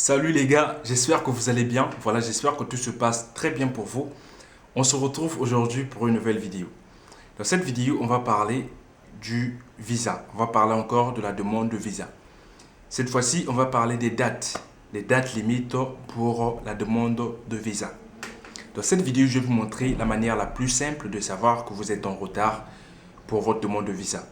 Salut les gars, j'espère que vous allez bien. Voilà, j'espère que tout se passe très bien pour vous. On se retrouve aujourd'hui pour une nouvelle vidéo. Dans cette vidéo, on va parler du visa. On va parler encore de la demande de visa. Cette fois-ci, on va parler des dates limites pour la demande de visa. Dans cette vidéo, je vais vous montrer la manière la plus simple de savoir que vous êtes en retard pour votre demande de visa.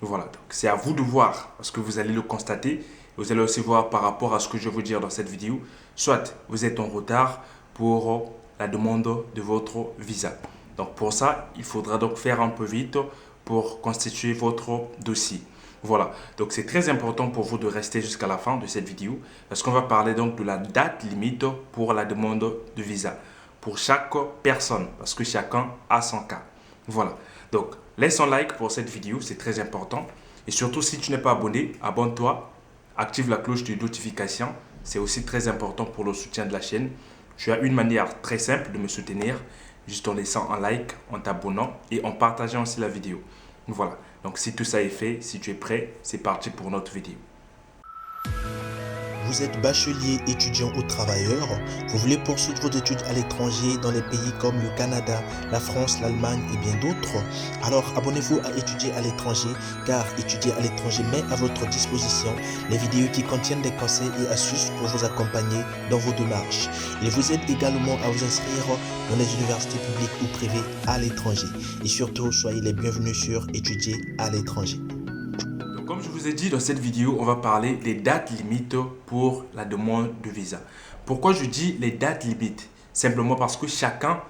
Voilà, donc c'est à vous de voir parce que vous allez le constater. Vous allez aussi voir par rapport à ce que je vais vous dire dans cette vidéo. Soit vous êtes en retard pour la demande de votre visa. Donc pour ça, il faudra donc faire un peu vite pour constituer votre dossier. Voilà, donc c'est très important pour vous de rester jusqu'à la fin de cette vidéo parce qu'on va parler donc de la date limite pour la demande de visa pour chaque personne parce que chacun a son cas. Voilà, donc laisse un like pour cette vidéo, c'est très important. Et surtout, si tu n'es pas abonné, abonne-toi, active la cloche de notification. C'est aussi très important pour le soutien de la chaîne. Tu as une manière très simple de me soutenir, juste en laissant un like, en t'abonnant et en partageant aussi la vidéo. Voilà, donc si tout ça est fait, si tu es prêt, c'est parti pour notre vidéo. Vous êtes bachelier, étudiant ou travailleur, vous voulez poursuivre vos études à l'étranger dans les pays comme le Canada, la France, l'Allemagne et bien d'autres? Alors abonnez-vous à Étudier à l'étranger car Étudier à l'étranger met à votre disposition les vidéos qui contiennent des conseils et astuces pour vous accompagner dans vos démarches. Il vous aide également à vous inscrire dans les universités publiques ou privées à l'étranger. Et surtout, soyez les bienvenus sur Étudier à l'étranger. Comme je vous ai dit dans cette vidéo, on va parler des dates limites pour la demande de visa. Pourquoi je dis les dates limites? Simplement parce que chacun,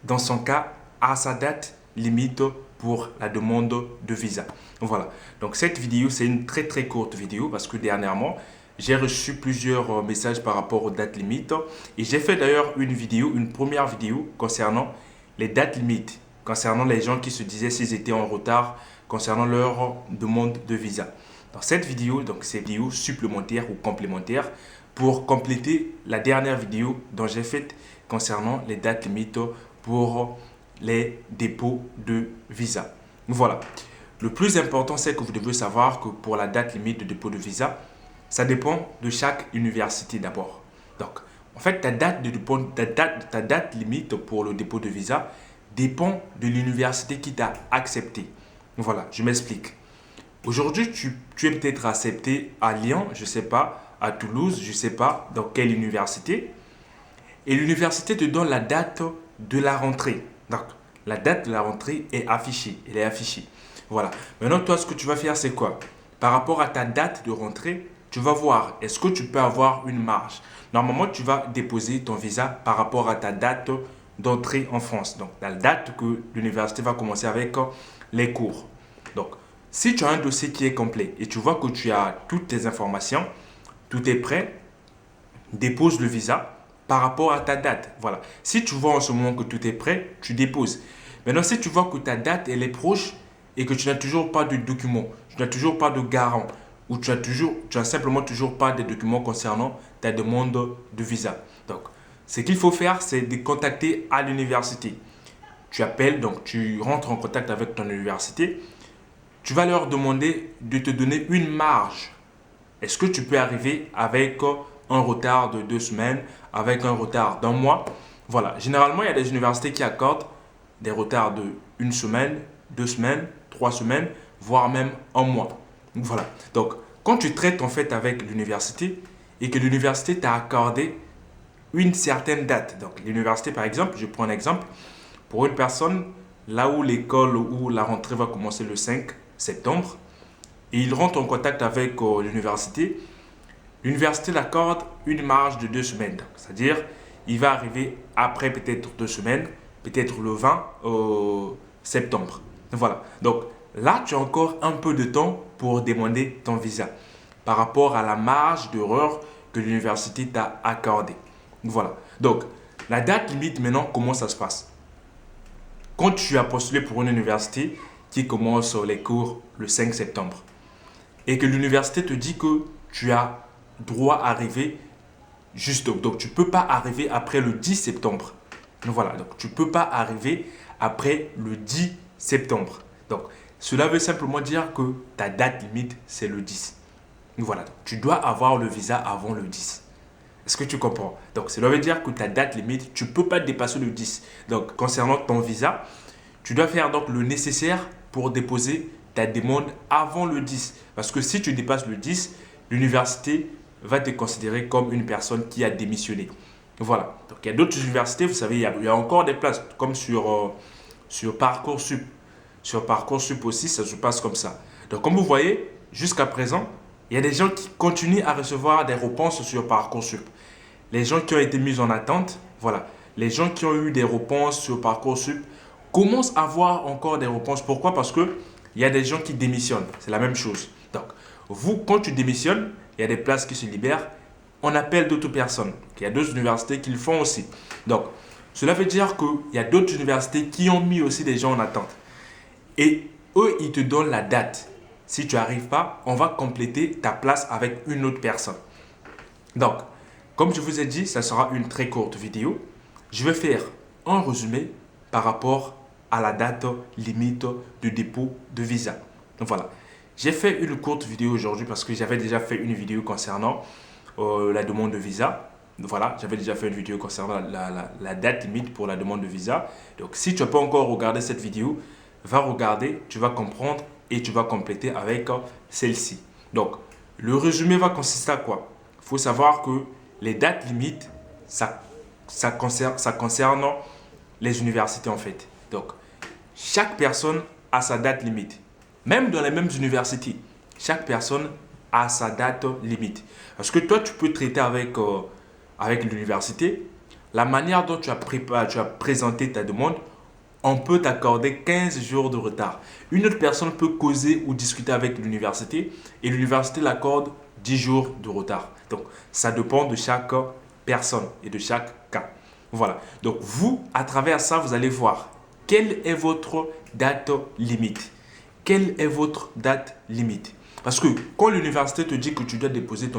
dans son cas, a sa date limite pour la demande de visa. Voilà. Donc cette vidéo, c'est une très très courte vidéo parce que dernièrement, j'ai reçu plusieurs messages par rapport aux dates limites et j'ai fait d'ailleurs une première vidéo concernant les dates limites, concernant les gens qui se disaient s'ils étaient en retard concernant leur demande de visa. Dans cette vidéo, donc c'est une vidéo supplémentaire ou complémentaire pour compléter la dernière vidéo dont j'ai faite concernant les dates limites pour les dépôts de visa. Voilà. Le plus important, c'est que vous devez savoir que pour la date limite de dépôt de visa, ça dépend de chaque université d'abord. Donc, en fait, ta date limite pour le dépôt de visa dépend de l'université qui t'a accepté. Voilà, je m'explique. Aujourd'hui, tu es peut-être accepté à Lyon, je ne sais pas, à Toulouse, je ne sais pas dans quelle université. Et l'université te donne la date de la rentrée. Donc, la date de la rentrée est affichée. Elle est affichée. Voilà. Maintenant, toi, ce que tu vas faire, c'est quoi? Par rapport à ta date de rentrée, tu vas voir, est-ce que tu peux avoir une marge? Normalement, tu vas déposer ton visa par rapport à ta date d'entrée en France. Donc, la date que l'université va commencer avec les cours. Donc, si tu as un dossier qui est complet et tu vois que tu as toutes tes informations, tout est prêt, dépose le visa par rapport à ta date. Voilà. Si tu vois en ce moment que tout est prêt, tu déposes. Maintenant, si tu vois que ta date elle est proche et que tu n'as toujours pas de documents, tu n'as toujours pas de garant ou tu as simplement toujours pas de documents concernant ta demande de visa. Donc, ce qu'il faut faire, c'est de contacter à l'université. Tu appelles, donc tu rentres en contact avec ton université. Tu vas leur demander de te donner une marge. Est-ce que tu peux arriver avec un retard de 2 semaines, avec un retard d'un mois? Voilà. Généralement, il y a des universités qui accordent des retards de 1 semaine, 2 semaines, 3 semaines, voire même un mois. Voilà. Donc, quand tu traites en fait avec l'université et que l'université t'a accordé une certaine date. Donc, l'université, par exemple, je prends un exemple. Pour une personne, là où l'école ou la rentrée va commencer le 5 septembre, et il rentre en contact avec l'université, l'université l'accorde une marge de 2 semaines. C'est-à-dire, il va arriver après peut-être 2 semaines, peut-être le 20 septembre. Voilà. Donc là, tu as encore un peu de temps pour demander ton visa par rapport à la marge d'erreur que l'université t'a accordée. Voilà. Donc, la date limite maintenant, comment ça se passe? Quand tu as postulé pour une université qui commence les cours le 5 septembre et que l'université te dit que tu as droit à arriver juste, donc tu ne peux pas arriver après le 10 septembre. Voilà, donc tu ne peux pas arriver après le 10 septembre. Donc, cela veut simplement dire que ta date limite, c'est le 10. Voilà, donc, tu dois avoir le visa avant le 10. Est-ce que tu comprends? Donc, cela veut dire que ta date limite, tu ne peux pas dépasser le 10. Donc, concernant ton visa, tu dois faire donc le nécessaire pour déposer ta demande avant le 10. Parce que si tu dépasses le 10, l'université va te considérer comme une personne qui a démissionné. Voilà. Donc, il y a d'autres universités, vous savez, il y a encore des places, comme sur Parcoursup. Sur Parcoursup aussi, ça se passe comme ça. Donc, comme vous voyez, jusqu'à présent, il y a des gens qui continuent à recevoir des réponses sur Parcoursup. Les gens qui ont été mis en attente, voilà. Les gens qui ont eu des réponses sur Parcoursup commencent à avoir encore des réponses. Pourquoi? Parce qu'il y a des gens qui démissionnent. C'est la même chose. Donc, vous, quand tu démissionnes, il y a des places qui se libèrent. On appelle d'autres personnes. Il y a d'autres universités qui le font aussi. Donc, cela veut dire qu'il y a d'autres universités qui ont mis aussi des gens en attente. Et eux, ils te donnent la date. Si tu n'arrives pas, on va compléter ta place avec une autre personne. Donc, comme je vous ai dit, ça sera une très courte vidéo. Je vais faire un résumé par rapport à la date limite de dépôt de visa. Donc voilà, j'ai fait une courte vidéo aujourd'hui parce que j'avais déjà fait une vidéo concernant la demande de visa. Voilà, j'avais déjà fait une vidéo concernant la date limite pour la demande de visa. Donc si tu n'as pas encore regardé cette vidéo, va regarder, tu vas comprendre et tu vas compléter avec celle-ci. Donc, le résumé va consister à quoi? Il faut savoir que les dates limites, ça concerne les universités en fait. Donc, chaque personne a sa date limite. Même dans les mêmes universités, chaque personne a sa date limite. Parce que toi, tu peux traiter avec l'université. La manière dont tu as présenté ta demande, on peut t'accorder 15 jours de retard. Une autre personne peut causer ou discuter avec l'université et l'université l'accorde 10 jours de retard. Donc, ça dépend de chaque personne et de chaque cas. Voilà. Donc, vous, à travers ça, vous allez voir quelle est votre date limite. Quelle est votre date limite? Parce que quand l'université te dit que tu dois déposer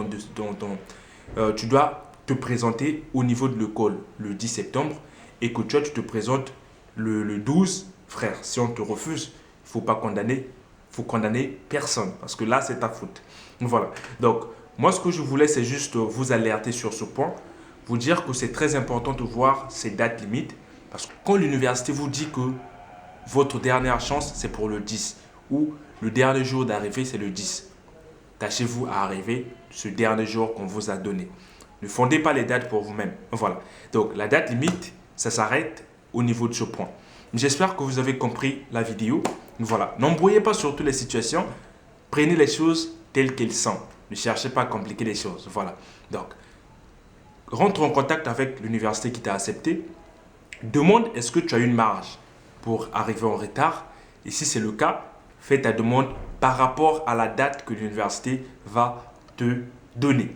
tu dois te présenter au niveau de l'école le 10 septembre et que toi, tu te présentes le 12, frère, si on te refuse, il ne faut pas condamner, faut condamner personne parce que là, c'est ta faute. Voilà. Donc, moi, ce que je voulais, c'est juste vous alerter sur ce point, vous dire que c'est très important de voir ces dates limites parce que quand l'université vous dit que votre dernière chance, c'est pour le 10 ou le dernier jour d'arrivée, c'est le 10. Tâchez-vous à arriver ce dernier jour qu'on vous a donné. Ne fondez pas les dates pour vous-même. Voilà. Donc, la date limite, ça s'arrête au niveau de ce point. J'espère que vous avez compris la vidéo. Voilà. N'embrouillez pas sur toutes les situations. Prenez les choses telles qu'elles sont. Ne cherchez pas à compliquer les choses. Voilà. Donc, rentre en contact avec l'université qui t'a accepté. Demande est-ce que tu as une marge pour arriver en retard. Et si c'est le cas, fais ta demande par rapport à la date que l'université va te donner.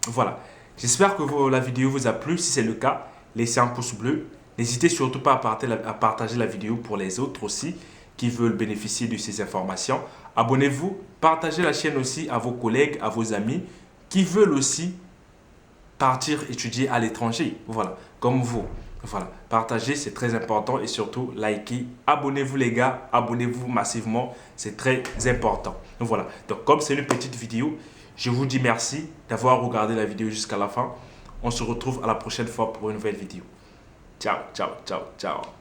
Voilà. J'espère que la vidéo vous a plu. Si c'est le cas, laissez un pouce bleu. N'hésitez surtout pas à partager la vidéo pour les autres aussi qui veulent bénéficier de ces informations. Abonnez-vous, partagez la chaîne aussi à vos collègues, à vos amis qui veulent aussi partir étudier à l'étranger. Voilà, comme vous. Voilà, partagez, c'est très important et surtout likez. Abonnez-vous les gars, abonnez-vous massivement, c'est très important. Voilà, donc comme c'est une petite vidéo, je vous dis merci d'avoir regardé la vidéo jusqu'à la fin. On se retrouve à la prochaine fois pour une nouvelle vidéo. Ciao, ciao, ciao, ciao.